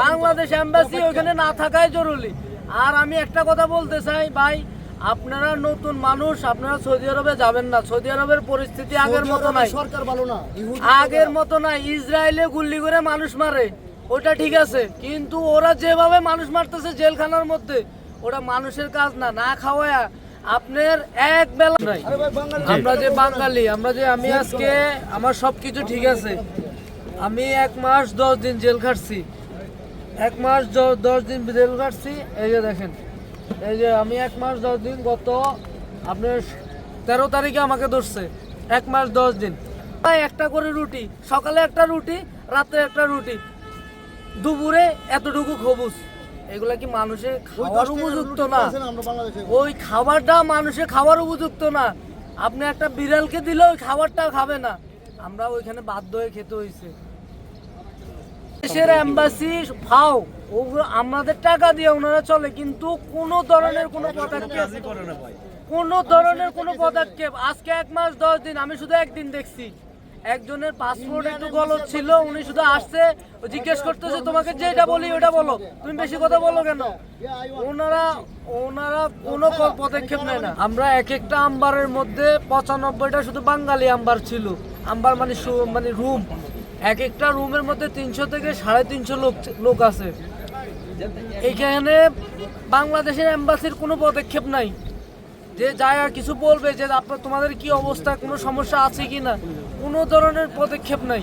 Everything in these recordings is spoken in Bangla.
বাংলাদেশ এম্বাসি ওখানে না থাকাই জরুরি। আর আমি একটা কথা বলতে চাই ভাই, আপনারা নতুন মানুষ, আপনারা সৌদি আরবে যাবেন না। সৌদি আরবের পরিস্থিতি আগের মতো নাই, সরকার ভালো না, আগের মতো নাই। ইসরায়েলে গুলি করে মানুষ মারে, ওটা ঠিক আছে, কিন্তু ওরা যেভাবে মানুষ মারতেছে জেলখানার মধ্যে, ওটা মানুষের কাজ না। না খাওয়ায়া আপনার এক বেলা নাই। আমরা যে বাঙালি, আমি আজকে আমার সবকিছু ঠিক আছে। আমি 1 মাস 10 দিন জেল খাটছি, 1 মাস 10 দিন জেল খাটছি। এই যে দেখেন, এই যে আমি 1 মাস 10 দিন, গত আপনার 13 তারিখে আমাকে ধরছে। 1 মাস 10 দিন, একটা করে রুটি, সকালে একটা রুটি, রাতে একটা রুটি, দুপুরে এতটুকু খবুজ। এগুলা কি মানুষের খাওয়ার উপযুক্ত না? ওই খাবারটা মানুষের খাওয়ার উপযুক্ত না। আপনি একটা বিড়ালকে দিলে ওই খাবারটা খাবে না। আমরা ওইখানে বাধ্য হয়ে খেতে হয়েছে। দেশের এম্বাসি ফাও, ওগুলো আমাদের টাকা দিয়ে ওনারা চলে, কিন্তু কোনো ধরনের কোনো পদক্ষেপ আজকে 1 মাস 10 দিন আমি শুধু একদিন দেখছি। একজনের পাসপোর্ট একটু গলত ছিল, উনি শুধু আসছে, জিজ্ঞেস করতেছে তোমাকে যেটা বলি ওটা বলো, তুমি বেশি কথা বলো কেন। ওনারা কোনো পদক্ষেপ নেয় না। আমরা এক একটা আম্বারের মধ্যে 95টা শুধু বাঙালি আম্বার ছিল। আম্বার মানে রুম, এক একটা রুমের মধ্যে 300 থেকে 350 লোক আছে। এখানে বাংলাদেশের এম্বাসির কোনো পদক্ষেপ নাই, যে যায় আর কিছু বলবে যে তোমাদের কি অবস্থা, কোনো সমস্যা আছে কি না, কোনো ধরনের পদক্ষেপ নাই।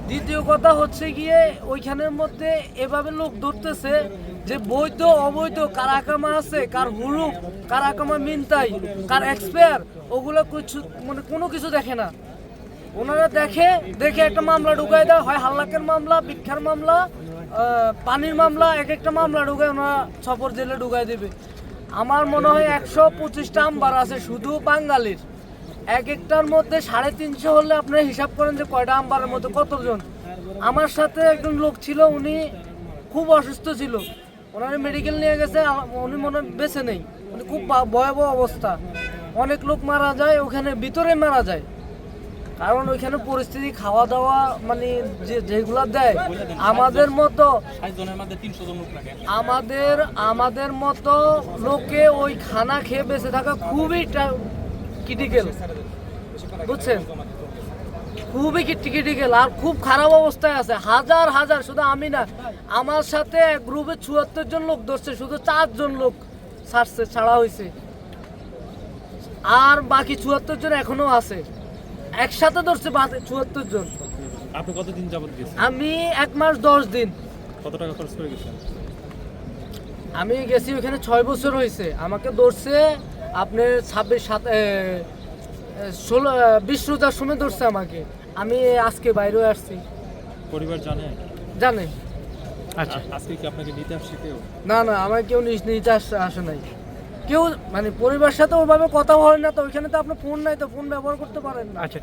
দ্বিতীয় কথা হচ্ছে গিয়ে ওইখানের মধ্যে এভাবে লোক ধরতেছে যে বৈধ অবৈধ, কার আকামা আছে, কার হুরুপ, কার আকামা মিনতাই, কার এক্সপায়ার, ওগুলো কিছু মানে কোনো কিছু দেখে না। ওনারা দেখে একটা মামলা ঢুকাই দেয়, হয় হাল্লাকের মামলা, ভিক্ষার মামলা, পানির মামলা, এক একটা মামলা ঢুকায় ওনারা সফর জেলে ঢুকাই দেবে। আমার মনে হয় 125টা আম্বার আছে শুধু বাঙালির। এক একটার মধ্যে 350 হলে আপনারা হিসাব করেন যে কয়টা আম্বারের মধ্যে কতজন। আমার সাথে একজন লোক ছিল, উনি খুব অসুস্থ ছিল, ওনার মেডিকেল নিয়ে গেছে, উনি মনে হয় বেঁচে নেই। উনি খুব ভয়াবহ অবস্থা। অনেক লোক মারা যায় ওখানে, ভিতরে মারা যায়, কারণ ওইখানে পরিস্থিতি, খাওয়া দাওয়া মানে যেগুলা দেয় আমাদের মতো লোকে ওই খানা খেয়ে বেঁচে থাকা খুবই ক্রিটিক্যাল, বুঝছেন, খুবই ক্রিটিক্যাল। আর খুব খারাপ অবস্থায় আছে, হাজার, শুধু আমি না, আমার সাথে এক গ্রুপে 74 জন লোক ধরছে, শুধু 4 জন লোক ছাড়া হয়েছে, আর বাকি 74 জন এখনো আছে। একসাথে ধরছে 74 জন। আপনি কতদিন যাবত গেছেন? আমি 1 মাস 10 দিন। কত টাকা খরচ করে গেছেন? আমি গেছি ওখানে 6 বছর হয়েছে। আমাকে ধরছে আপনার 20 রোজার সময় ধরছে আমাকে। আমি আজকে বাইরে আসছি। পরিবার জানে। আচ্ছা, আজকে কি আপনাকে নিতে আসছে কেউ? না, আমার কেউ নিতে আসে নাই। কেউ মানে পরিবারের সাথে ওইভাবে কথা হয় না, তো ওইখানে তো আপনার ফোন নাই, তো ফোন ব্যবহার করতে পারেন না। আচ্ছা।